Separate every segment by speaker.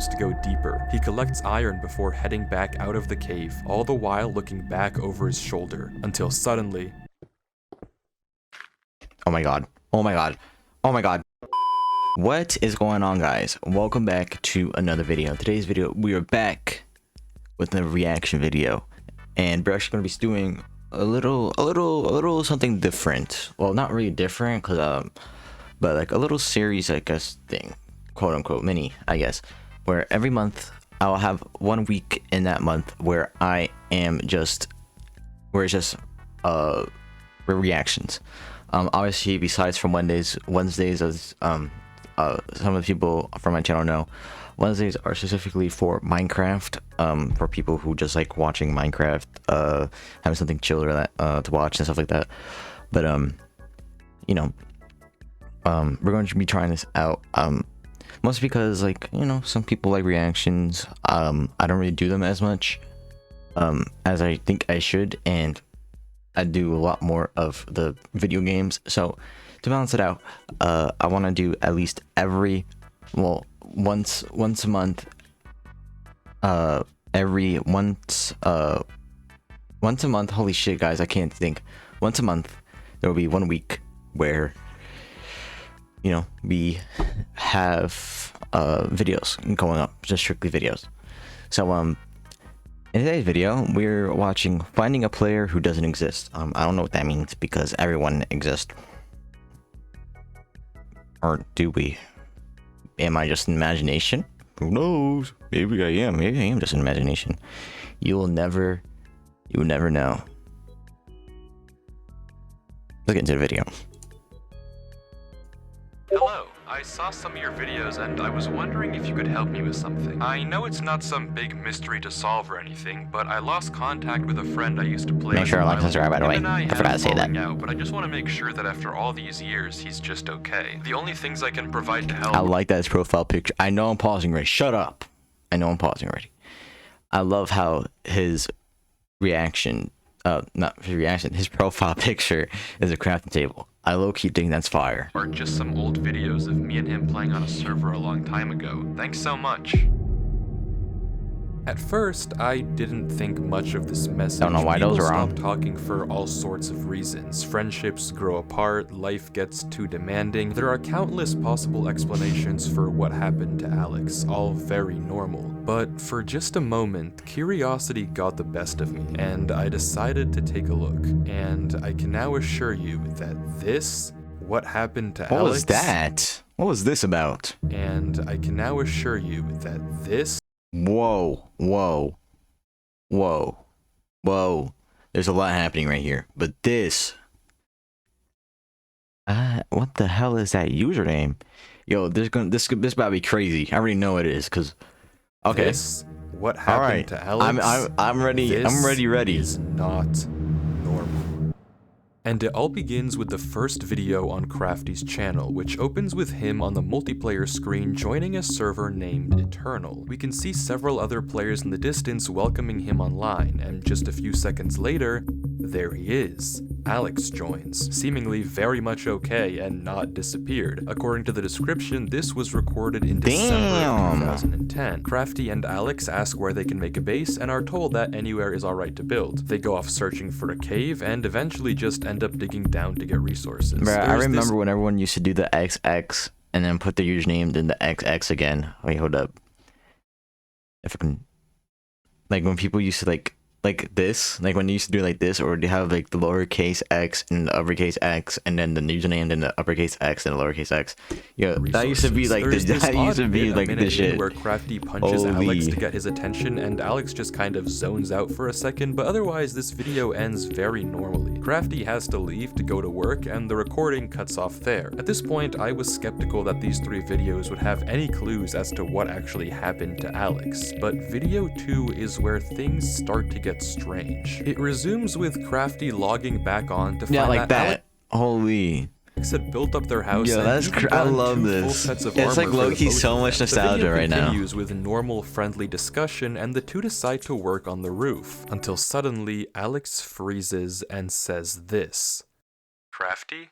Speaker 1: continues to go deeper. He collects iron before heading back out of the cave, all the while looking back over his shoulder, until suddenly...
Speaker 2: Oh my god. Oh my god. Oh my god. What is going on, guys? Welcome back to another video. Today's video, we are back with a reaction video, and we're actually going to be doing a little something different. Well, not really different, cause but like a little series, I guess, thing, quote unquote mini, I guess, where every month I'll have 1 week in that month where I am just, reactions. Obviously, besides from Wednesdays, as some of the people from my channel know, Wednesdays are specifically for Minecraft, for people who just like watching Minecraft, having something chill or that to watch and stuff like that. But you know, we're going to be trying this out, mostly because, like, you know, some people like reactions. I don't really do them as much as I think I should, and I do a lot more of the video games. So to balance it out, I want to do at least once a month, once a month. Holy shit, guys, I can't think. Once a month there will be 1 week where, you know, we have videos going up, just strictly videos. So in today's video, we're watching Finding a Player Who Doesn't Exist. I don't know what that means, because everyone exists. Or do we? Am I just an imagination? Who knows? Maybe I am. Maybe I am just an imagination. You will never know. Let's get into the video.
Speaker 1: Hello, I saw some of your videos and I was wondering if you could help me with something. I know it's not some big mystery to solve or anything, but I lost contact with a friend I used to play.
Speaker 2: Make sure I like and subscribe, by the way. I forgot to say that.
Speaker 1: But I just want to make sure that after all these years, he's just okay. The only things I can provide to help...
Speaker 2: I like that his profile picture. I know I'm pausing already. Shut up. I know I'm pausing already. I love how his reaction, his profile picture is a crafting table. I low-key think that's fire.
Speaker 1: Or just some old videos of me and him playing on a server a long time ago. Thanks so much. At first, I didn't think much of this message.
Speaker 2: Don't know why those are wrong.
Speaker 1: People stop talking for all sorts of reasons. Friendships grow apart, life gets too demanding. There are countless possible explanations for what happened to Alex, all very normal. But for just a moment, curiosity got the best of me, and I decided to take a look. And I can now assure you that what happened to Alex...
Speaker 2: What was that? What was this about?
Speaker 1: And I can now assure you that this...
Speaker 2: Whoa. There's a lot happening right here. But this... what the hell is that username? Yo, this about to be crazy. I already know it is, because... Okay.
Speaker 1: What happened to Alex?
Speaker 2: I'm ready. Ready.
Speaker 1: Is not normal. And it all begins with the first video on Crafty's channel, which opens with him on the multiplayer screen joining a server named Eternal. We can see several other players in the distance welcoming him online, and just a few seconds later, there he is. Alex joins, seemingly very much okay and not disappeared. According to the description, this was recorded in December of 2010. Crafty and Alex ask where they can make a base and are told that anywhere is alright to build. They go off searching for a cave and eventually just end up digging down to get resources.
Speaker 2: Bruh, I remember when everyone used to do the XX and then put the username in the XX again. Wait, hold up. If I can, like, when people used to like this, like when they used to do like this, or they have like the lowercase x and the uppercase x, and then the username, then the uppercase x and the lowercase x. Yeah, that used to be like this. That used to be like the shit.
Speaker 1: Where Crafty punches Alex to get his attention, and Alex just kind of zones out for a second. But otherwise, this video ends very normally. Crafty has to leave to go to work, and the recording cuts off there. At this point, I was skeptical that these 3 videos would have any clues as to what actually happened to Alex. But video 2 is where things start to get strange. It resumes with Crafty logging back on to find
Speaker 2: like that. Holy.
Speaker 1: Alex had built up their house.
Speaker 2: Yeah, that's I love this. It's like low-key so much nostalgia right now.
Speaker 1: The video continues with normal, friendly discussion, and the two decide to work on the roof until suddenly Alex freezes and says this. Crafty?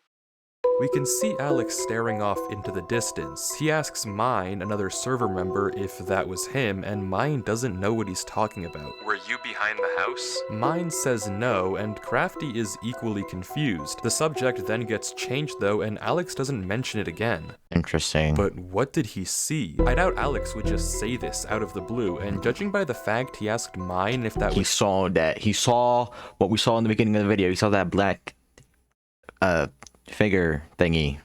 Speaker 1: We can see Alex staring off into the distance. He asks Mine, another server member, if that was him, and Mine doesn't know what he's talking about. Were you behind the house? Mine says no, and Crafty is equally confused. The subject then gets changed though, and Alex doesn't mention it again.
Speaker 2: Interesting.
Speaker 1: But what did he see? I doubt Alex would just say this out of the blue, and judging by the fact he asked Mine if that
Speaker 2: He saw what we saw in the beginning of the video. He saw that black figure thingy.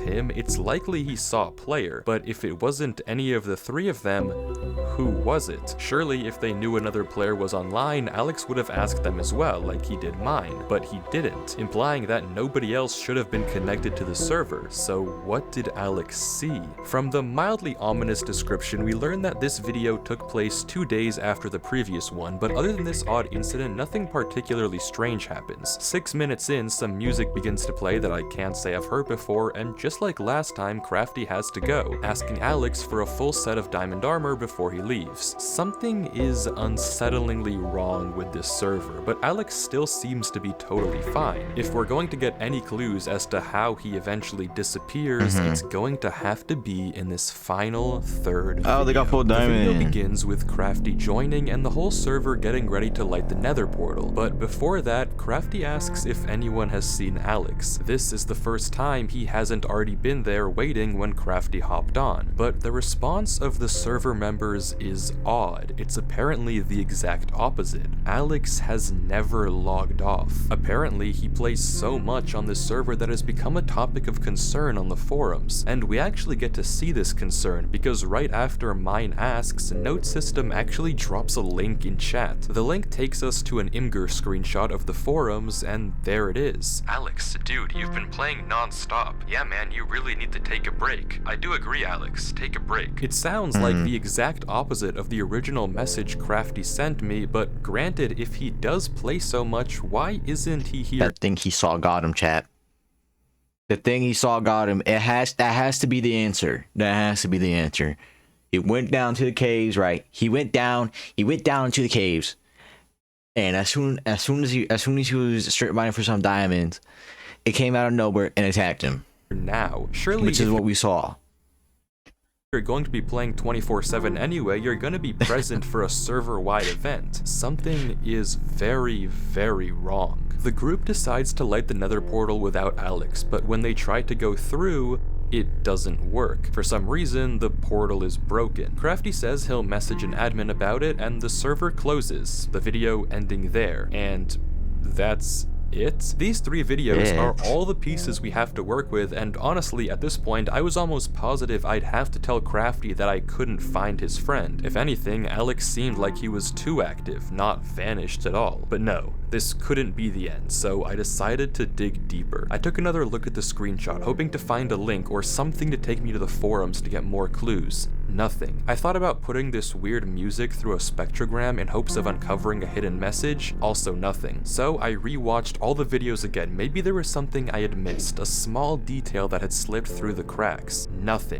Speaker 1: Him, it's likely he saw a player, but if it wasn't any of the three of them, who was it? Surely if they knew another player was online, Alex would have asked them as well, like he did Mine, but he didn't, implying that nobody else should have been connected to the server. So what did Alex see? From the mildly ominous description, we learn that this video took place 2 days after the previous one, but other than this odd incident, nothing particularly strange happens. 6 minutes in, some music begins to play that I can't say I've heard before, and just like last time, Crafty has to go, asking Alex for a full set of diamond armor before he leaves. Something is unsettlingly wrong with this server, but Alex still seems to be totally fine. If we're going to get any clues as to how he eventually disappears, it's going to have to be in this final third video.
Speaker 2: They got full diamond.
Speaker 1: The video begins with Crafty joining and the whole server getting ready to light the nether portal, but before that, Crafty asks if anyone has seen Alex. This is the first time he hasn't already been there waiting when Crafty hopped on, but the response of the server members is odd. It's apparently the exact opposite. Alex has never logged off. Apparently, he plays so much on this server that has become a topic of concern on the forums, and we actually get to see this concern because right after Mine asks, Note System actually drops a link in chat. The link takes us to an Imgur screenshot of the forums, and there it is. Alex, dude, you've been playing non-stop. Yeah, man, you really need to take a break. I do agree, Alex. Take a break. It sounds like the exact opposite of the original message Crafty sent me, but granted, if he does play so much, why isn't he here?
Speaker 2: That thing he saw got him, chat. The thing he saw got him. That has to be the answer. That has to be the answer. It went down to the caves, right? He went down into the caves. And as soon as he was strip mining for some diamonds, it came out of nowhere and attacked him.
Speaker 1: Now, surely,
Speaker 2: which is what we saw.
Speaker 1: You're going to be playing 24/7 anyway, you're going to be present for a server-wide event. Something is very, very wrong. The group decides to light the nether portal without Alex, but when they try to go through, it doesn't work. For some reason, the portal is broken. Crafty says he'll message an admin about it, and the server closes, the video ending there. And that's it? These 3 videos are all the pieces we have to work with, and honestly, at this point, I was almost positive I'd have to tell Crafty that I couldn't find his friend. If anything, Alex seemed like he was too active, not vanished at all. But no, this couldn't be the end, so I decided to dig deeper. I took another look at the screenshot, hoping to find a link or something to take me to the forums to get more clues. Nothing. I thought about putting this weird music through a spectrogram in hopes of uncovering a hidden message, also nothing. So I rewatched all the videos again. Maybe there was something I had missed, a small detail that had slipped through the cracks. Nothing.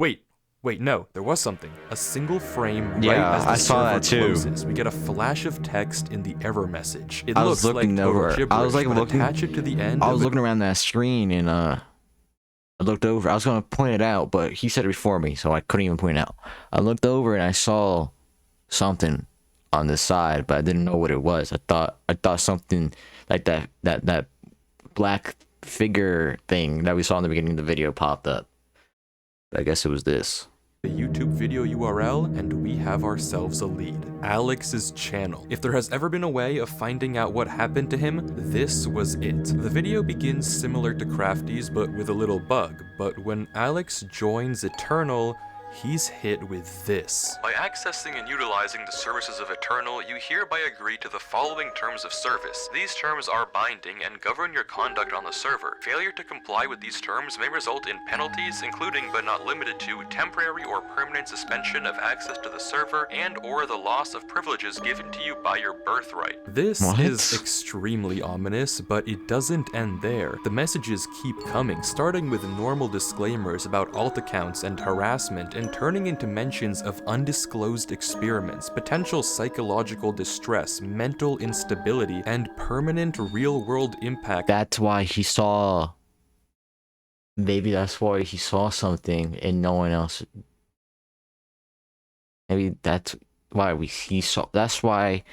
Speaker 1: Wait, no, there was something. A single frame right as the server closes. We get a flash of text in the error message. It looks like total gibberish, but attach it to the end.
Speaker 2: I was looking around that screen and I looked over. I was gonna point it out, but he said it before me, so I couldn't even point it out. I looked over and I saw something on the side, but I didn't know what it was. I thought something like that black figure thing that we saw in the beginning of the video popped up. But I guess it was this.
Speaker 1: The YouTube video URL, and we have ourselves a lead. Alex's channel. If there has ever been a way of finding out what happened to him, this was it. The video begins similar to Crafty's, but with a little bug. But when Alex joins Eternal, he's hit with this. By accessing and utilizing the services of Eternal, you hereby agree to the following terms of service. These terms are binding and govern your conduct on the server. Failure to comply with these terms may result in penalties, including but not limited to temporary or permanent suspension of access to the server and or the loss of privileges given to you by your birthright. This is extremely ominous, but it doesn't end there. The messages keep coming, starting with normal disclaimers about alt accounts and harassment, and turning into mentions of undisclosed experiments, potential psychological distress, mental instability, and permanent real-world impact.
Speaker 2: That's why he saw maybe that's why he saw something and no one else. Maybe that's why he saw. That's why.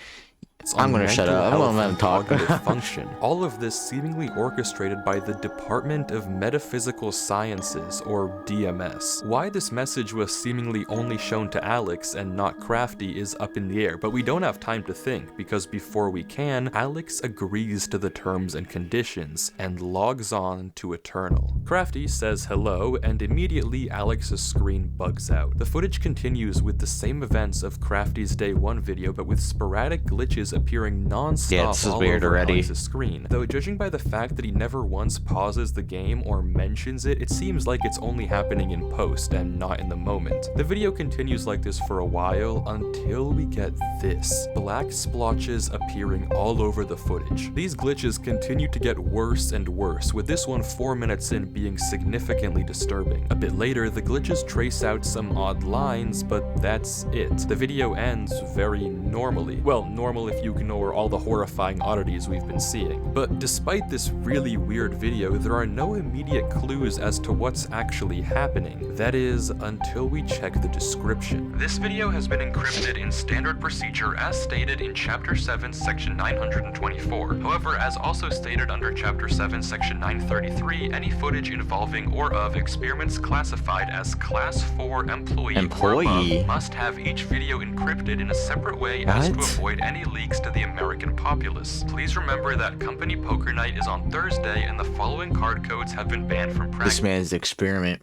Speaker 2: I'm gonna shut up. I'm gonna let him talk.
Speaker 1: Cognitive function. All of this seemingly orchestrated by the Department of Metaphysical Sciences, or DMS. Why this message was seemingly only shown to Alex and not Crafty is up in the air, but we don't have time to think, because before we can, Alex agrees to the terms and conditions and logs on to Eternal. Crafty says hello, and immediately Alex's screen bugs out. The footage continues with the same events of Crafty's Day 1 video, but with sporadic glitches appearing non-stop all over Alex's screen. Though judging by the fact that he never once pauses the game or mentions it, it seems like it's only happening in post and not in the moment. The video continues like this for a while until we get this. Black splotches appearing all over the footage. These glitches continue to get worse and worse, with this one 4 minutes in being significantly disturbing. A bit later, the glitches trace out some odd lines, but that's it. The video ends very normally. Well, normal if you ignore all the horrifying oddities we've been seeing. But despite this really weird video, there are no immediate clues as to what's actually happening. That is, until we check the description. This video has been encrypted in standard procedure as stated in Chapter 7, Section 924. However, as also stated under Chapter 7, Section 933, any footage involving or of experiments classified as Class 4 employee or above must have each video encrypted in a separate way as to avoid any leaks to the American populace. Please remember that company poker night is on Thursday and the following card codes have been banned from practice.
Speaker 2: This man's experiment.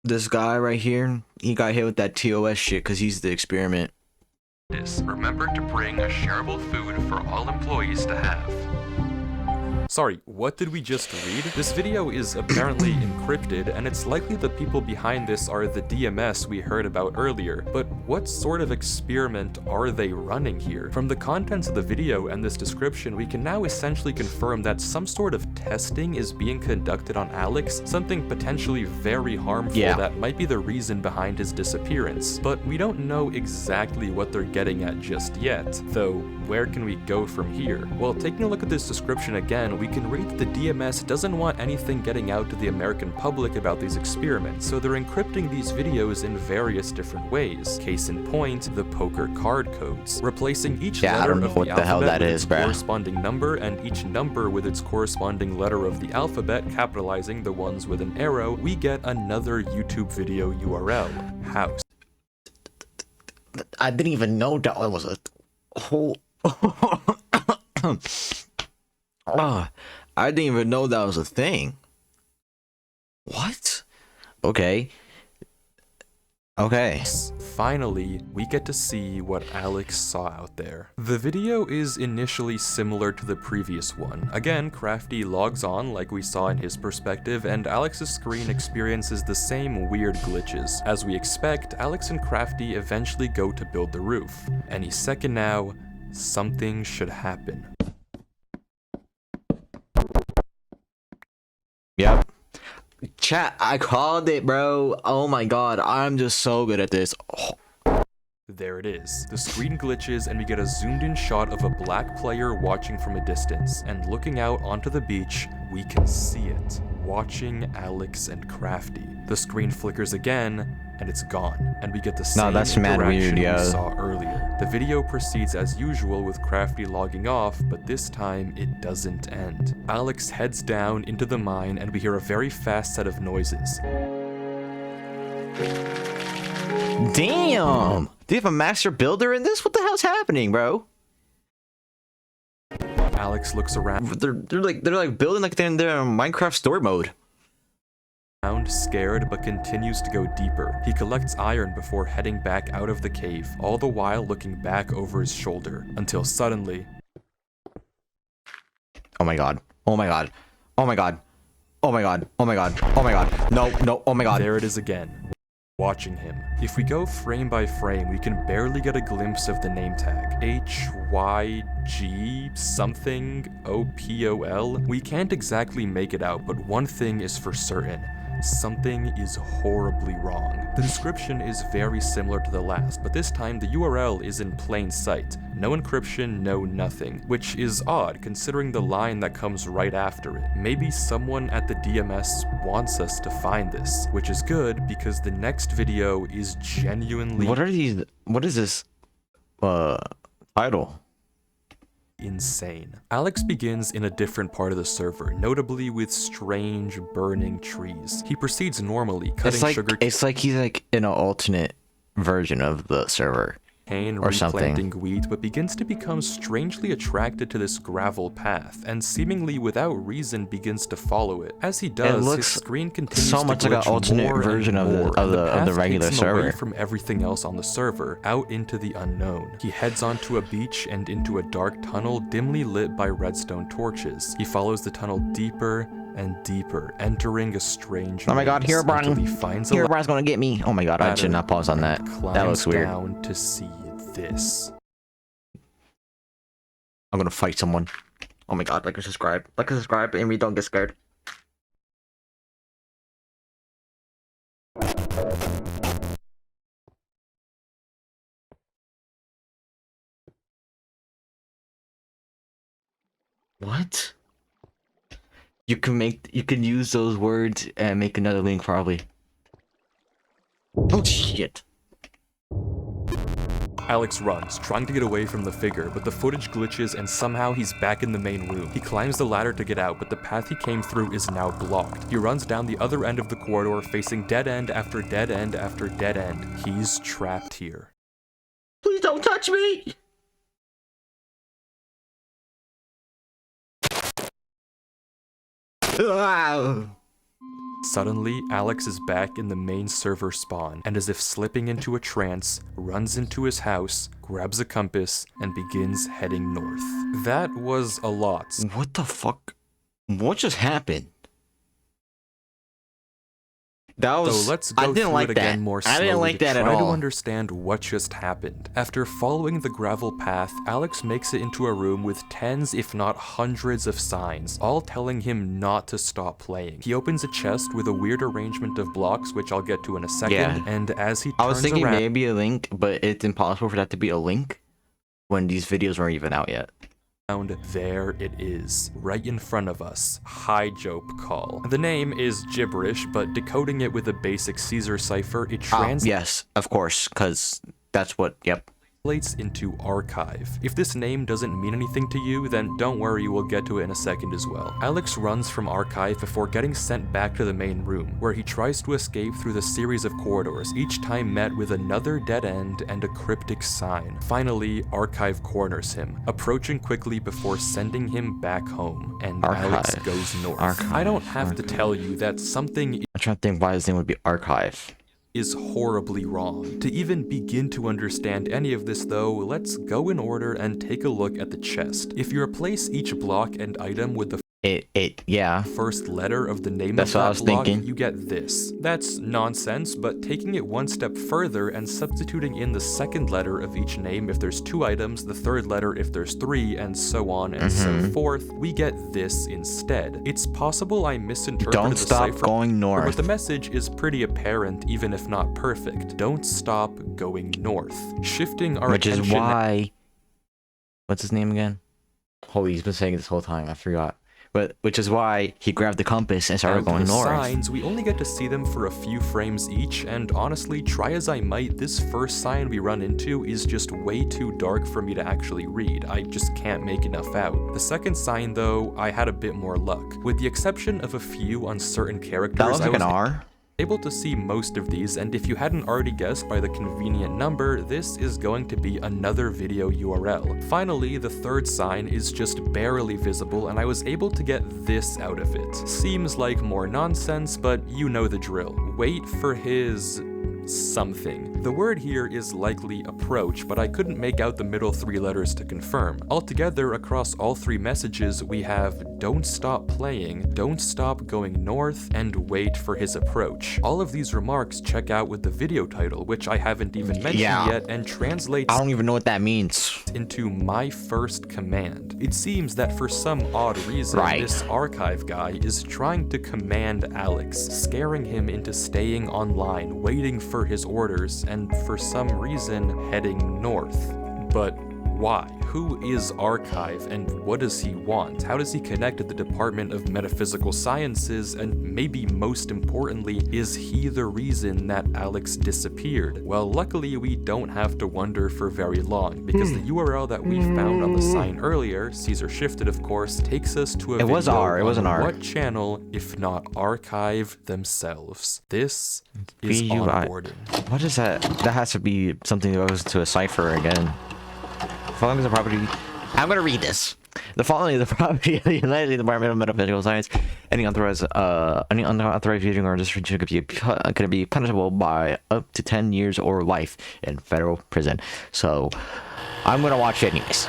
Speaker 2: This guy right here, he got hit with that TOS shit because he's the experiment.
Speaker 1: Remember to bring a shareable food for all employees to have. Sorry, what did we just read? This video is apparently encrypted, and it's likely the people behind this are the DMS we heard about earlier, but what sort of experiment are they running here? From the contents of the video and this description, we can now essentially confirm that some sort of testing is being conducted on Alex, something potentially very harmful that might be the reason behind his disappearance. But we don't know exactly what they're getting at just yet, though where can we go from here? Well, taking a look at this description again, we can read that the DMS doesn't want anything getting out to the American public about these experiments, so they're encrypting these videos in various different ways. Case in point, the poker card codes. Replacing each letter of the alphabet with its corresponding number, and each number with its corresponding letter of the alphabet, capitalizing the ones with an arrow, we get another YouTube video URL. House.
Speaker 2: I didn't even know that was a whole... I didn't even know that was a thing. What? Okay.
Speaker 1: Finally, we get to see what Alex saw out there. The video is initially similar to the previous one. Again, Crafty logs on like we saw in his perspective, and Alex's screen experiences the same weird glitches. As we expect, Alex and Crafty eventually go to build the roof. Any second now, something should happen.
Speaker 2: Yep. Chat, I called it, bro. Oh my god, I'm just so good at this.
Speaker 1: There it is. The screen glitches and we get a zoomed in shot of a black player watching from a distance, and looking out onto the beach, we can see it, watching Alex and Crafty. The screen flickers again, and it's gone, and we get the same interaction we saw earlier. The video proceeds as usual with Crafty logging off, but this time it doesn't end. Alex heads down into the mine, and we hear a very fast set of noises.
Speaker 2: Damn! Do you have a master builder in this? What the hell's happening, bro?
Speaker 1: Alex looks around.
Speaker 2: They're like building like they're in their Minecraft story mode.
Speaker 1: Scared, but continues to go deeper. He collects iron before heading back out of the cave, all the while looking back over his shoulder, until suddenly...
Speaker 2: Oh my god. Oh my god. Oh my god. Oh my god. Oh my god. Oh my god. No, no, oh my god.
Speaker 1: There it is again. Watching him. If we go frame by frame, we can barely get a glimpse of the name tag. HYG something OPOL. We can't exactly make it out, but one thing is for certain. something is horribly wrong. The description is very similar to the last, but this time the URL is in plain sight. No encryption, no nothing, which is odd considering the line that comes right after it. Maybe someone at the DMS wants us to find this, which is good because the next video is genuinely
Speaker 2: What is this title?
Speaker 1: insane. Alex begins in a different part of the server, notably with strange burning trees. He proceeds normally, cutting sugar
Speaker 2: It's like he's like in an alternate version of the server.
Speaker 1: cane,
Speaker 2: or something.
Speaker 1: replanting wheat, but begins to become strangely attracted to this gravel path, and seemingly without reason begins to follow it. As he does, his screen continues
Speaker 2: so
Speaker 1: to
Speaker 2: much like an
Speaker 1: glitch
Speaker 2: alternate
Speaker 1: more
Speaker 2: version
Speaker 1: and more,
Speaker 2: of the
Speaker 1: and path
Speaker 2: regular
Speaker 1: takes him away
Speaker 2: server.
Speaker 1: from everything else on the server, out into the unknown. He heads onto a beach and into a dark tunnel dimly lit by redstone torches. He follows the tunnel deeper and deeper, entering a strange
Speaker 2: Oh my god,
Speaker 1: maze until he
Speaker 2: Herobrine!
Speaker 1: finds a
Speaker 2: Herobrine's gonna get me! Oh my god, I should not pause on that.
Speaker 1: ladder
Speaker 2: That
Speaker 1: and
Speaker 2: looks weird.
Speaker 1: climbs down to see this.
Speaker 2: I'm gonna fight someone. Oh my god, like and subscribe. Like and subscribe, and we don't get scared. What? You can use those words and make another link probably. Oh shit.
Speaker 1: Alex runs, trying to get away from the figure, but the footage glitches and somehow he's back in the main room. He climbs the ladder to get out, but the path he came through is now blocked. He runs down the other end of the corridor, facing dead end after dead end after dead end. He's trapped here.
Speaker 2: Please don't touch me!
Speaker 1: Suddenly, Alex is back in the main server spawn, and as if slipping into a trance, runs into his house, grabs a compass, and begins heading north. That was a lot.
Speaker 2: What the fuck? What just happened? That was.
Speaker 1: So let's go through it again more slowly
Speaker 2: I didn't like that
Speaker 1: to
Speaker 2: at
Speaker 1: try to
Speaker 2: all.
Speaker 1: understand what just happened. After following the gravel path, Alex makes it into a room with tens if not hundreds of signs, all telling him not to stop playing. He opens a chest with a weird arrangement of blocks, which I'll get to in a second,
Speaker 2: Yeah.
Speaker 1: and as he turns
Speaker 2: I was thinking
Speaker 1: around,
Speaker 2: maybe a link, but it's impossible for that to be a link when these videos weren't even out yet.
Speaker 1: there it is, right in front of us. High Jope call. The name is gibberish, but decoding it with a basic Caesar cipher, it translates
Speaker 2: Yes, of course, because that's what. Yep.
Speaker 1: into archive. If this name doesn't mean anything to you, then don't worry, we'll get to it in a second as well. Alex runs from archive before getting sent back to the main room, where he tries to escape through the series of corridors, each time met with another dead end and a cryptic sign. Finally, archive corners him, approaching quickly before sending him back home, and Alex
Speaker 2: Archive.
Speaker 1: goes north.
Speaker 2: Archive.
Speaker 1: I don't have to tell you that something
Speaker 2: I'm trying to think why his name would be Archive.
Speaker 1: is horribly wrong. To even begin to understand any of this though, let's go in order and take a look at the chest. If you replace each block and item with the
Speaker 2: Yeah.
Speaker 1: first letter of the name
Speaker 2: That's
Speaker 1: of
Speaker 2: what I
Speaker 1: that
Speaker 2: was
Speaker 1: block,
Speaker 2: thinking.
Speaker 1: you get this. That's nonsense, but taking it one step further and substituting in the second letter of each name if there's 2 items, the third letter if there's 3, and so on and so forth, we get this instead. It's possible I misinterpreted
Speaker 2: Don't
Speaker 1: the
Speaker 2: stop
Speaker 1: cipher,
Speaker 2: going
Speaker 1: but
Speaker 2: north.
Speaker 1: the message is pretty apparent even if not perfect. Don't stop going north. Shifting our
Speaker 2: Which is
Speaker 1: attention
Speaker 2: why. What's his name again? Holy, he's been saying it this whole time. I forgot. But which is why he grabbed the compass and started
Speaker 1: down to
Speaker 2: going
Speaker 1: the
Speaker 2: north.
Speaker 1: signs, we only get to see them for a few frames each, and honestly, try as I might, this first sign we run into is just way too dark for me to actually read. I just can't make enough out. The second sign, though, I had a bit more luck. With the exception of a few uncertain characters,
Speaker 2: That looks
Speaker 1: I
Speaker 2: like
Speaker 1: was
Speaker 2: an R.
Speaker 1: able to see most of these, and if you hadn't already guessed by the convenient number, this is going to be another video URL. Finally, the third sign is just barely visible, and I was able to get this out of it. Seems like more nonsense, but you know the drill. Wait for his something. The word here is likely approach, but I couldn't make out the middle 3 letters to confirm. Altogether, across all 3 messages, we have don't stop playing, don't stop going north, and wait for his approach. All of these remarks check out with the video title, which I haven't even mentioned yet, and translates
Speaker 2: I don't even know what that means.
Speaker 1: into my first command. It seems that for some odd reason, this archive guy is trying to command Alex, scaring him into staying online, waiting for his orders, and for some reason heading north. But why? Who is Archive and what does he want? How does he connect to the Department of Metaphysical Sciences? And maybe most importantly, is he the reason that Alex disappeared? Well, luckily we don't have to wonder for very long, because the URL that we found on the sign earlier, Caesar shifted of course, takes us to a video on what channel, if not Archive themselves. This is onboarding.
Speaker 2: What is that? That has to be something that goes to a cipher again. Following is a property. I'm gonna read this. The following is the property of the United States Department of Metaphysical Science. Any unauthorized using or distribution could be punishable by up to 10 years or life in federal prison. So, I'm gonna watch it anyways.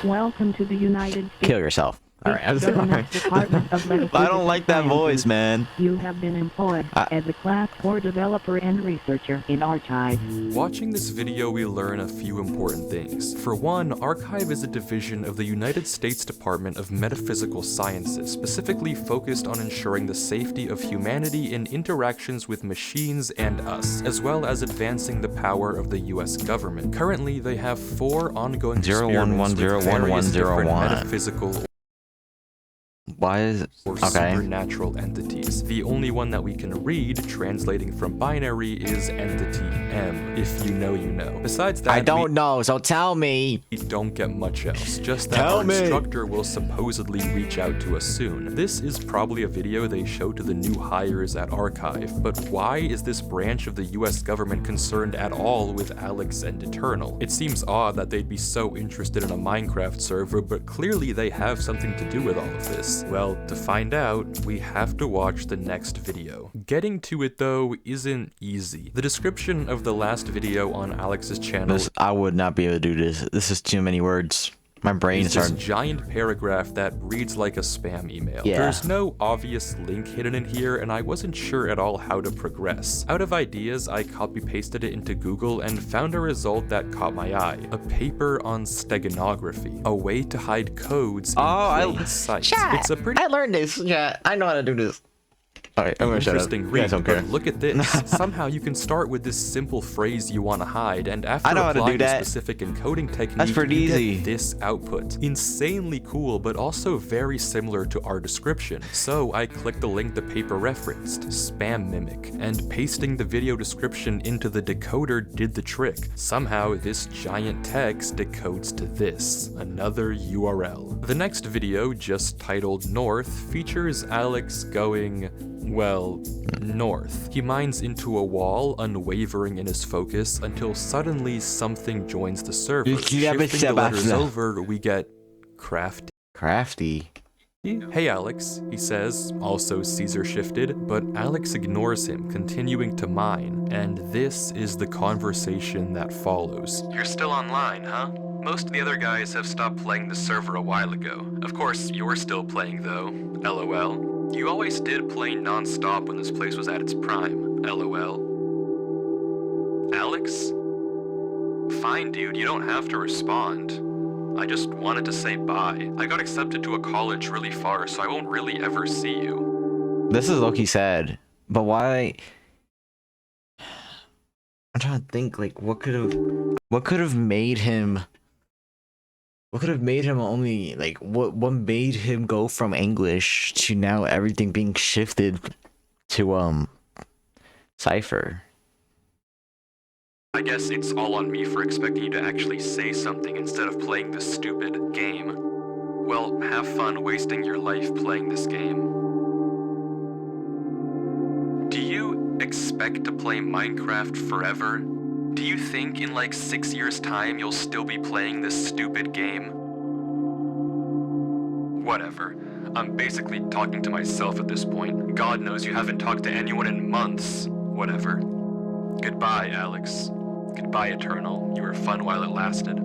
Speaker 3: Welcome to the United States.
Speaker 2: Kill yourself. Alright, I'm sorry.
Speaker 3: I
Speaker 2: don't like that voice, man.
Speaker 3: You have been employed as a Class 4 developer and researcher in Archive.
Speaker 1: Watching this video, we learn a few important things. For one, Archive is a division of the United States Department of Metaphysical Sciences, specifically focused on ensuring the safety of humanity in interactions with machines and us, as well as advancing the power of the US government. Currently, they have 4 ongoing experiments with various different metaphysical
Speaker 2: Why is it?
Speaker 1: or supernatural entities. The only one that we can read, translating from binary, is entity M. If you know, you know. Besides that,
Speaker 2: I don't know, so tell me.
Speaker 1: We don't get much else, just that our instructor will supposedly reach out to us soon. This is probably a video they show to the new hires at Archive, but why is this branch of the US government concerned at all with Alex and Eternal? It seems odd that they'd be so interested in a Minecraft server, but clearly they have something to do with all of this. Well, to find out, we have to watch the next video. Getting to it though isn't easy. The description of the last video on Alex's channel,
Speaker 2: I would not be able to do this. This is too many words. My brain is
Speaker 1: this giant paragraph that reads like a spam email. There's no obvious link hidden in here, and I wasn't sure at all how to progress. Out of ideas, I copy-pasted it into Google and found a result that caught my eye. A paper on steganography, a way to hide codes in plain sight. It's a pretty
Speaker 2: I learned this. Yeah, I know how to do this. Alright, I'm gonna shut up.
Speaker 1: Interesting read, but look at this. Somehow you can start with this simple phrase you want to hide, and after applying a specific encoding technique, you get this output. Insanely cool, but also very similar to our description. So I clicked the link the paper referenced, spam mimic, and pasting the video description into the decoder did the trick. Somehow this giant text decodes to this, another URL. The next video, just titled North, features Alex going, well, north. He mines into a wall, unwavering in his focus, until suddenly something joins the server. Shifting the letters over, we get crafty. Hey Alex, he says, also Caesar shifted, but Alex ignores him, continuing to mine, and this is the conversation that follows. You're still online, huh? Most of the other guys have stopped playing the server a while ago. Of course, you're still playing though, LOL. You always did play non-stop when this place was at its prime, LOL. Alex? Fine dude, you don't have to respond. I just wanted to say bye. I got accepted to a college really far, so I won't really ever see you.
Speaker 2: This is low-key sad, but why? I'm trying to think, like, what could have made him only, like, what made him go from English to now everything being shifted to cipher?
Speaker 1: I guess it's all on me for expecting you to actually say something instead of playing this stupid game. Well, have fun wasting your life playing this game. Do you expect to play Minecraft forever? Do you think in like 6 years' time you'll still be playing this stupid game? Whatever. I'm basically talking to myself at this point. God knows you haven't talked to anyone in months. Whatever. Goodbye, Alex. Goodbye, Eternal. You were fun while it lasted.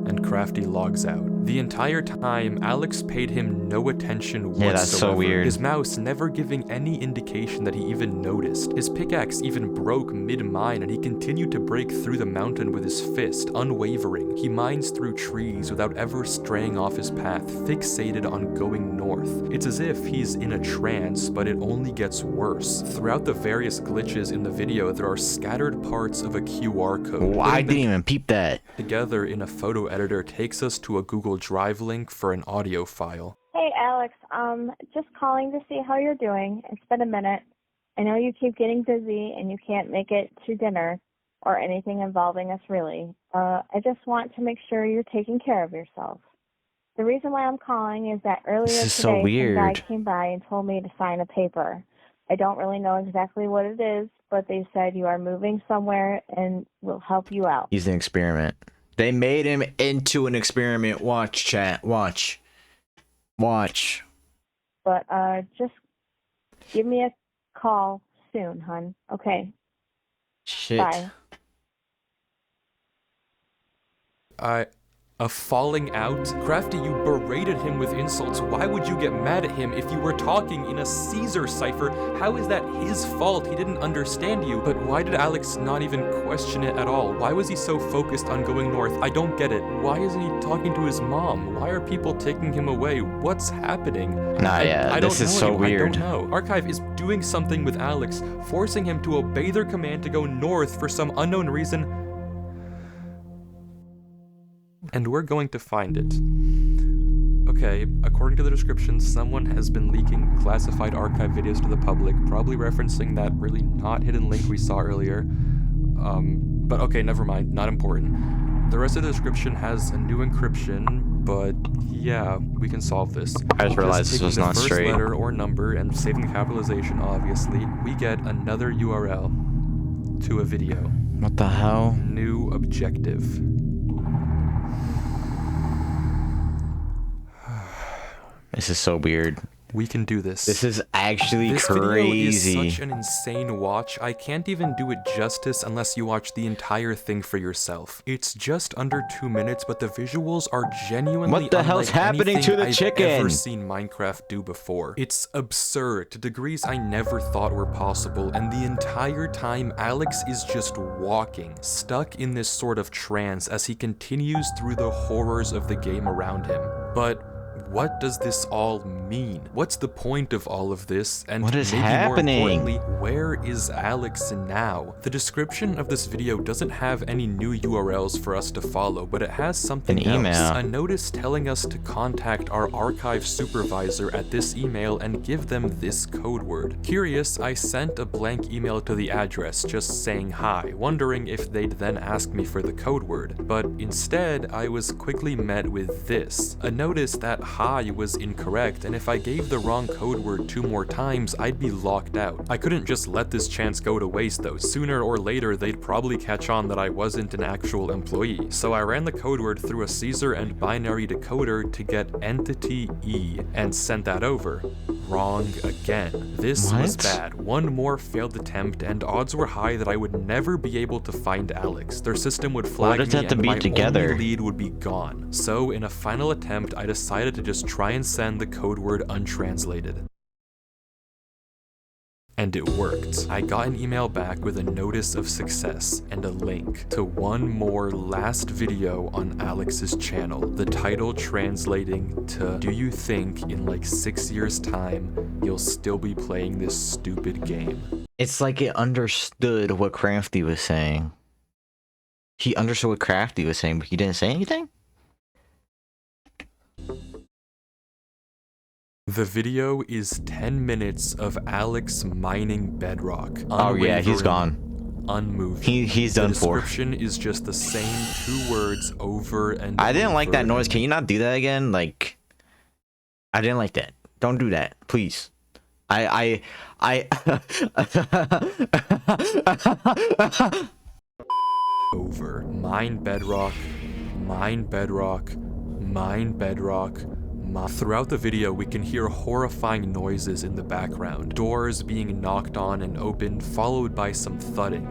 Speaker 1: and Crafty logs out. The entire time, Alex paid him no attention whatsoever.
Speaker 2: Yeah, that's so weird.
Speaker 1: His mouse never giving any indication that he even noticed. His pickaxe even broke mid-mine, and he continued to break through the mountain with his fist, unwavering. He mines through trees without ever straying off his path, fixated on going north. It's as if he's in a trance, but it only gets worse. Throughout the various glitches in the video, there are scattered parts of a QR code.
Speaker 2: Oh, I didn't even peep that.
Speaker 1: Together in a photo editor takes us to a Google Drive link for an audio file.
Speaker 4: Hey Alex, just calling to see how you're doing. It's been a minute. I know you keep getting busy and you can't make it to dinner or anything involving us really. I just want to make sure you're taking care of yourself. The reason why I'm calling is that earlier
Speaker 2: This
Speaker 4: today
Speaker 2: is so weird.
Speaker 4: some guy came by and told me to sign a paper. I don't really know exactly what it is, but they said you are moving somewhere and we'll help you out.
Speaker 2: He's an experiment. They made him into an experiment. Watch, chat. Watch. Watch.
Speaker 4: But just give me a call soon, hun. Okay.
Speaker 2: Shit.
Speaker 4: Bye.
Speaker 1: A falling out? Crafty, you berated him with insults. Why would you get mad at him if you were talking in a Caesar cipher? How is that his fault? He didn't understand you. But why did Alex not even question it at all? Why was he so focused on going north? I don't get it. Why isn't he talking to his mom? Why are people taking him away? What's happening?
Speaker 2: Yeah, this is so weird.
Speaker 1: I don't know. Archive is doing something with Alex, forcing him to obey their command to go north for some unknown reason. And we're going to find it. Okay, according to the description, someone has been leaking classified archive videos to the public, probably referencing that really not hidden link we saw earlier. But okay, never mind, not important. The rest of the description has a new encryption, but yeah, we can solve this.
Speaker 2: I just realized this was not
Speaker 1: taking the
Speaker 2: straight.
Speaker 1: first letter or number and saving the capitalization, obviously, we get another URL to a video.
Speaker 2: What the hell?
Speaker 1: New objective.
Speaker 2: This is so weird.
Speaker 1: We can do this.
Speaker 2: This is actually
Speaker 1: This
Speaker 2: crazy.
Speaker 1: video is such an insane watch. I can't even do it justice unless you watch the entire thing for yourself. It's just under 2 minutes, but the visuals are genuinely
Speaker 2: What the hell's
Speaker 1: unlike
Speaker 2: happening to
Speaker 1: anything
Speaker 2: the
Speaker 1: I've
Speaker 2: chicken?
Speaker 1: ever seen Minecraft do before. It's absurd to degrees I never thought were possible, and the entire time Alex is just walking, stuck in this sort of trance as he continues through the horrors of the game around him. But what does this all mean? What's the point of all of this? And
Speaker 2: what is
Speaker 1: maybe
Speaker 2: happening?
Speaker 1: more importantly, where is Alex now? The description of this video doesn't have any new URLs for us to follow, but it has something
Speaker 2: An email.
Speaker 1: else. A notice telling us to contact our archive supervisor at this email and give them this code word. Curious, I sent a blank email to the address just saying hi, wondering if they'd then ask me for the code word. But instead, I was quickly met with this. A notice that hi was incorrect, and if I gave the wrong code word 2 more times, I'd be locked out. I couldn't just let this chance go to waste though. Sooner or later, they'd probably catch on that I wasn't an actual employee. So I ran the code word through a Caesar and binary decoder to get entity E and sent that over. Wrong again. This was
Speaker 2: What?
Speaker 1: bad. One more failed attempt, and odds were high that I would never be able to find Alex. Their system would flag
Speaker 2: does
Speaker 1: me
Speaker 2: that have to
Speaker 1: and
Speaker 2: be
Speaker 1: my
Speaker 2: together?
Speaker 1: only lead would be gone. So in a final attempt, I decided to just try and send the code word untranslated. And it worked. I got an email back with a notice of success and a link to one more last video on Alex's channel. The title translating to, do you think in like 6 years time, you'll still be playing this stupid game?
Speaker 2: It's like it understood what Crafty was saying. He understood what Crafty was saying, but he didn't say anything?
Speaker 1: The video is 10 minutes of Alex mining bedrock.
Speaker 2: Oh yeah, he's gone.
Speaker 1: Unmoving.
Speaker 2: He's done
Speaker 1: The
Speaker 2: for.
Speaker 1: description is just the same 2 words over and
Speaker 2: I didn't like that
Speaker 1: over.
Speaker 2: noise. Can you not do that again? Like, I didn't like that. Don't do that, please. I
Speaker 1: Over. Mine bedrock, mine bedrock, mine bedrock. Throughout the video, we can hear horrifying noises in the background. Doors being knocked on and opened, followed by some thudding.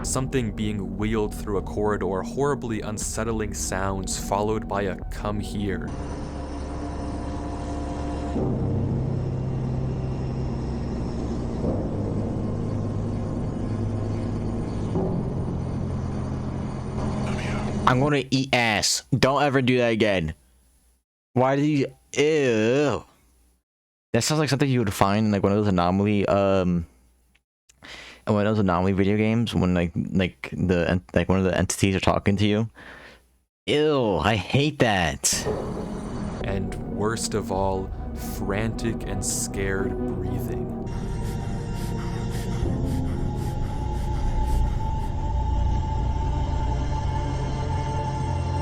Speaker 1: Something being wheeled through a corridor, horribly unsettling sounds followed by a "come here."
Speaker 2: I'm gonna eat ass. Don't ever do that again. Why do you? Ew. That sounds like something you would find in like one of those anomaly one of those anomaly video games when like one of the entities are talking to you. Ew, I hate that.
Speaker 1: And worst of all, frantic and scared breathing.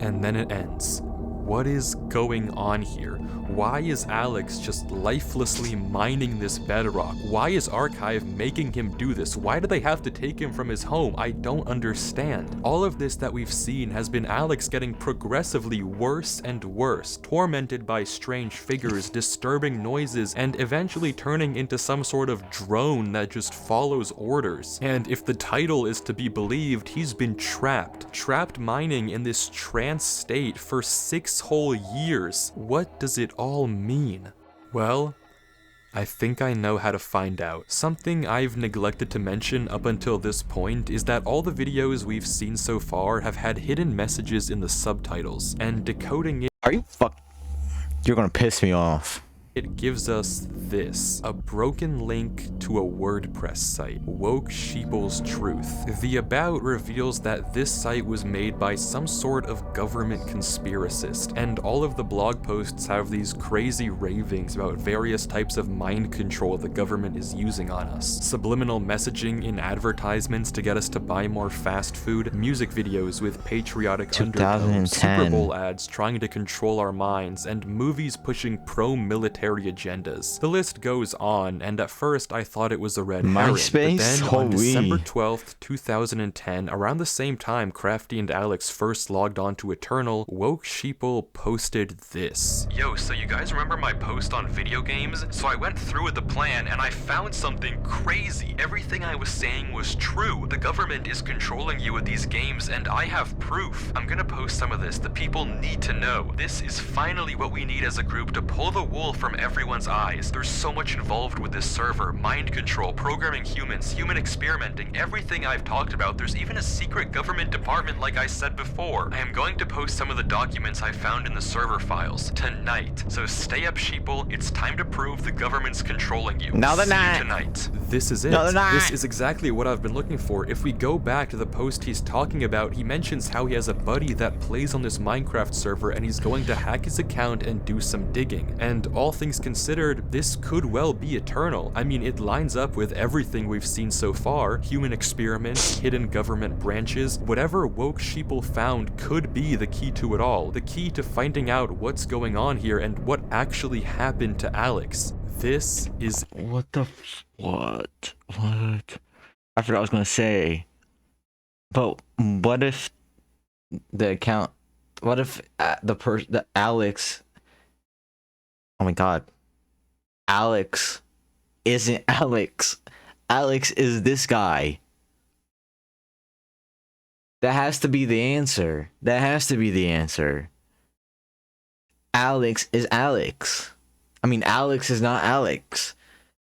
Speaker 1: And then it ends. What is going on here? Why is Alex just lifelessly mining this bedrock? Why is Archive making him do this? Why do they have to take him from his home? I don't understand. All of this that we've seen has been Alex getting progressively worse and worse, tormented by strange figures, disturbing noises, and eventually turning into some sort of drone that just follows orders. And if the title is to be believed, he's been trapped mining in this trance state for 6 whole years. What does it all mean? Well, I think I know how to find out. Something I've neglected to mention up until this point is that all the videos we've seen so far have had hidden messages in the subtitles, and decoding it,
Speaker 2: Are you You're gonna piss me off.
Speaker 1: it gives us this, a broken link to a WordPress site, Woke Sheeple's Truth. The about reveals that this site was made by some sort of government conspiracist, and all of the blog posts have these crazy ravings about various types of mind control the government is using on us. Subliminal messaging in advertisements to get us to buy more fast food, music videos with patriotic undertones, Super Bowl ads trying to control our minds, and movies pushing pro-military agendas. The list goes on, and at first I thought it was a red herring, but then on December 12th, 2010, around the same time Crafty and Alex first logged on to Eternal, Woke Sheeple posted this. Yo, so you guys remember my post on video games? So I went through with the plan and I found something crazy. Everything I was saying was true. The government is controlling you with these games and I have proof. I'm gonna post some of this. The people need to know. This is finally what we need as a group to pull the wool from everyone's eyes. There's so much involved with this server. Mind control, programming humans, human experimenting, everything I've talked about. There's even a secret government department like I said before. I am going to post some of the documents I found in the server files tonight. So stay up, sheeple. It's time to prove the government's controlling you.
Speaker 2: No, they're
Speaker 1: See you
Speaker 2: not.
Speaker 1: tonight. This is it.
Speaker 2: No, they're not.
Speaker 1: This is exactly what I've been looking for. If we go back to the post he's talking about, he mentions how he has a buddy that plays on this Minecraft server and he's going to hack his account and do some digging. And all things considered, this could well be Eternal. I mean, it lines up with everything we've seen so far. Human experiments, hidden government branches, whatever Woke Sheeple found could be the key to it all. The key to finding out what's going on here and what actually happened to Alex. This is...
Speaker 2: What? I forgot what I was gonna say. But what if the account? What if the Alex? Oh my God. Alex isn't Alex. Alex is this guy. That has to be the answer. That has to be the answer. Alex is Alex. I mean, Alex is not Alex.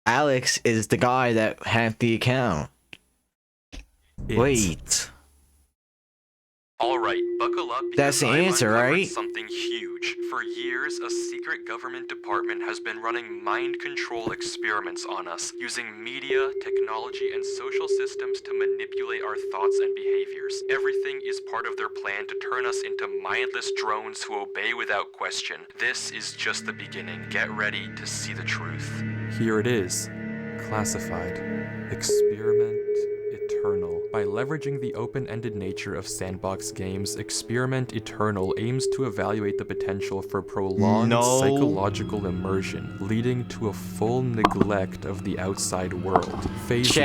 Speaker 2: Alex is the guy that hacked the account. Wait.
Speaker 1: Alright, buckle up.
Speaker 2: That's the answer, right?
Speaker 1: Something huge. For years, a secret government department has been running mind control experiments on us, using media, technology, and social systems to manipulate our thoughts and behaviors. Everything is part of their plan to turn us into mindless drones who obey without question. This is just the beginning. Get ready to see the truth. Here it is. Classified. Experiment Eternal. By leveraging the open-ended nature of sandbox games, Experiment Eternal aims to evaluate the potential for prolonged psychological immersion, leading to a full neglect of the outside world. Phase 1.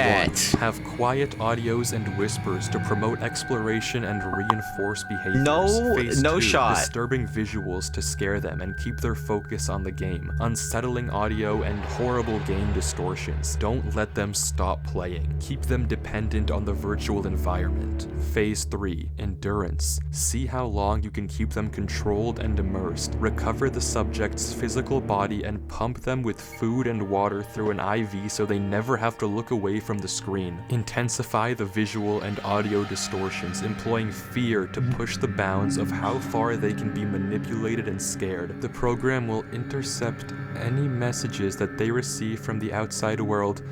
Speaker 1: Have quiet audios and whispers to promote exploration and reinforce behaviors. Phase 2. Disturbing visuals to scare them and keep their focus on the game. Unsettling audio and horrible game distortions. Don't let them stop playing. Keep them dependent on the virtual virtual environment. Phase 3, Endurance. See how long you can keep them controlled and immersed. Recover the subject's physical body and pump them with food and water through an IV so they never have to look away from the screen. Intensify the visual and audio distortions, employing fear to push the bounds of how far they can be manipulated and scared. The program will intercept any messages that they receive from the outside world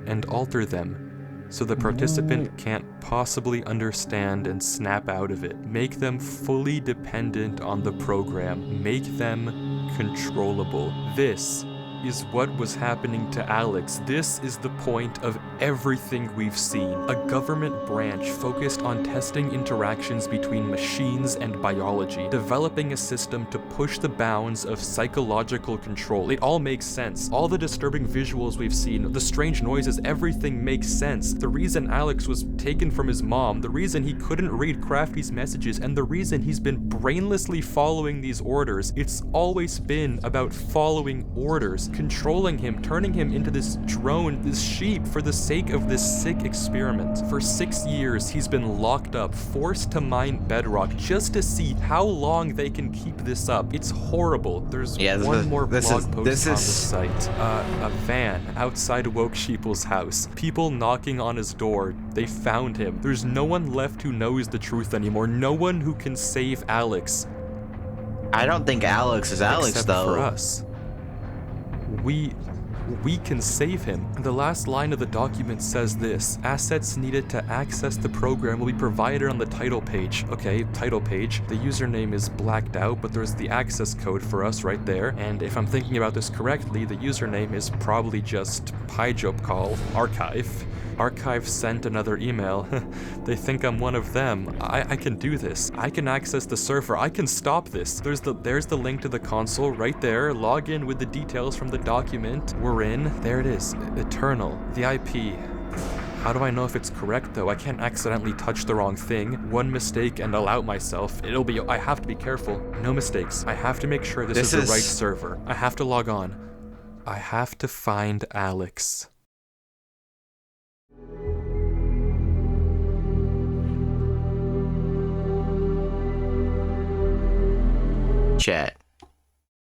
Speaker 1: and alter them so the participant can't possibly understand and snap out of it. Make them fully dependent on the program. Make them controllable. This is what was happening to Alex. This is the point of everything we've seen. A government branch focused on testing interactions between machines and biology, developing a system to push the bounds of psychological control. It all makes sense. All the disturbing visuals we've seen, the strange noises, everything makes sense. The reason Alex was taken from his mom, the reason he couldn't read Crafty's messages, and the reason he's been brainlessly following these orders, it's always been about following orders. Controlling him, turning him into this drone, this sheep, for the sake of this sick experiment. For 6 years, he's been locked up, forced to mine bedrock, just to see how long they can keep this up. It's horrible. There's one more blog post on the site. A van outside Woke Sheeple's house. People knocking on his door. They found him. There's no one left who knows the truth anymore. No one who can save Alex.
Speaker 2: I don't think Alex is Alex,
Speaker 1: except
Speaker 2: though.
Speaker 1: For us. We can save him. The last line of the document says this: assets needed to access the program will be provided on the title page. Okay, title page. The username is blacked out, but there's the access code for us right there. And if I'm thinking about this correctly, the username is probably just pijopcall archive. Archive sent another email. They think I'm one of them. I can do this. I can access the server. I can stop this. There's the link to the console right there. Log in with the details from the document. We're in. There it is. Eternal. The IP. How do I know if it's correct though? I can't accidentally touch the wrong thing. One mistake and I'll out myself. I have to be careful. No mistakes. I have to make sure this is the right server. I have to log on. I have to find Alex.
Speaker 2: Chat.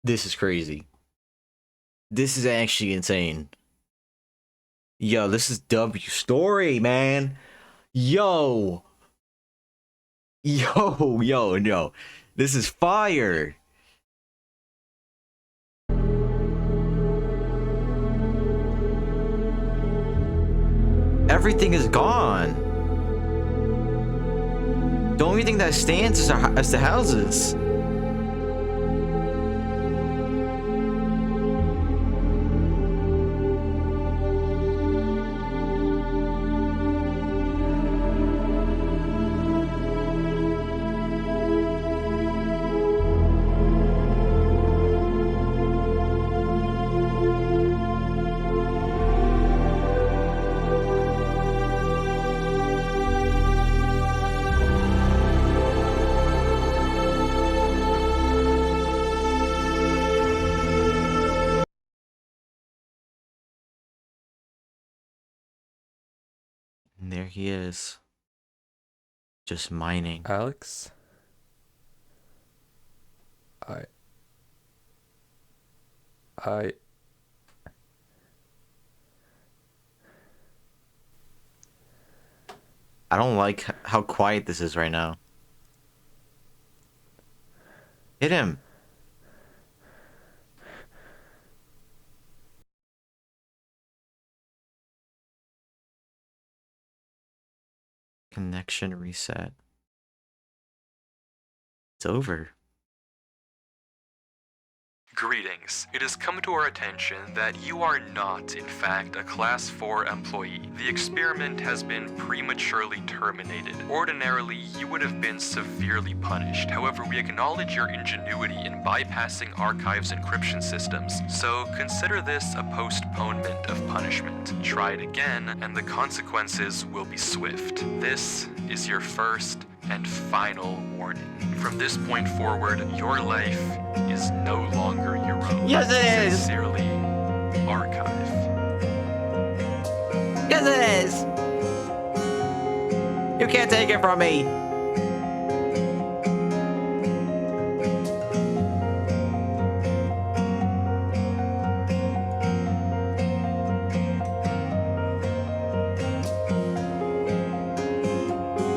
Speaker 2: This is crazy. This is actually insane. Yo, this is W story, man. Yo. This is fire. Everything is gone. The only thing that stands is the houses. And there he is. Just mining.
Speaker 1: Alex?
Speaker 2: I don't like how quiet this is right now. Hit him. Connection reset. It's over.
Speaker 1: Greetings. It has come to our attention that you are not, in fact, a Class 4 employee. The experiment has been prematurely terminated. Ordinarily, you would have been severely punished. However, we acknowledge your ingenuity in bypassing Archive's encryption systems, so consider this a postponement of punishment. Try it again, and the consequences will be swift. This is your first and final warning. From this point forward, your life is no longer your own.
Speaker 2: Yes, it is!
Speaker 1: Sincerely, Archive.
Speaker 2: Yes, it is! You can't take it from me.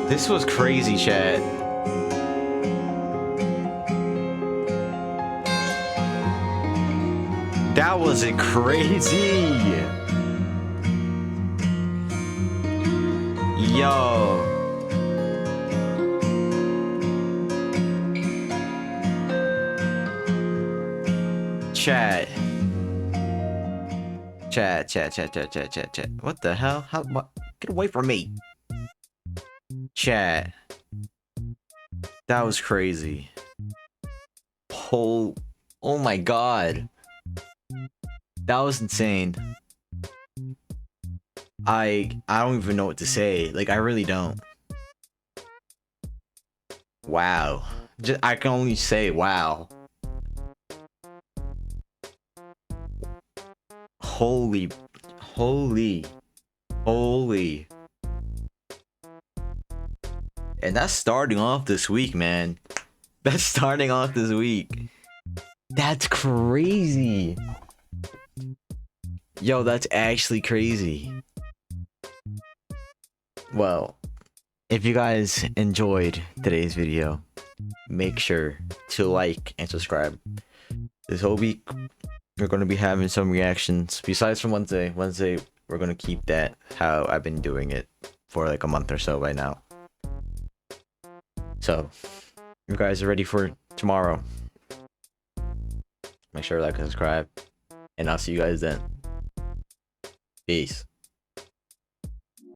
Speaker 2: This was crazy, chat. That was crazy. Yo. Chat. Chat. What the hell? What? Get away from me. Chat. That was crazy. Oh my god. That was insane. I don't even know what to say. Like, I really don't. Wow. I can only say wow. Holy. And that's starting off this week, man. That's starting off this week. That's crazy. Yo, that's actually crazy. Well, if you guys enjoyed today's video, make sure to like and subscribe. This whole week, we're going to be having some reactions. Besides from Wednesday, we're going to keep that how I've been doing it for like a month or so by now. So, you guys are ready for tomorrow. Make sure to like and subscribe. And I'll see you guys then. Peace.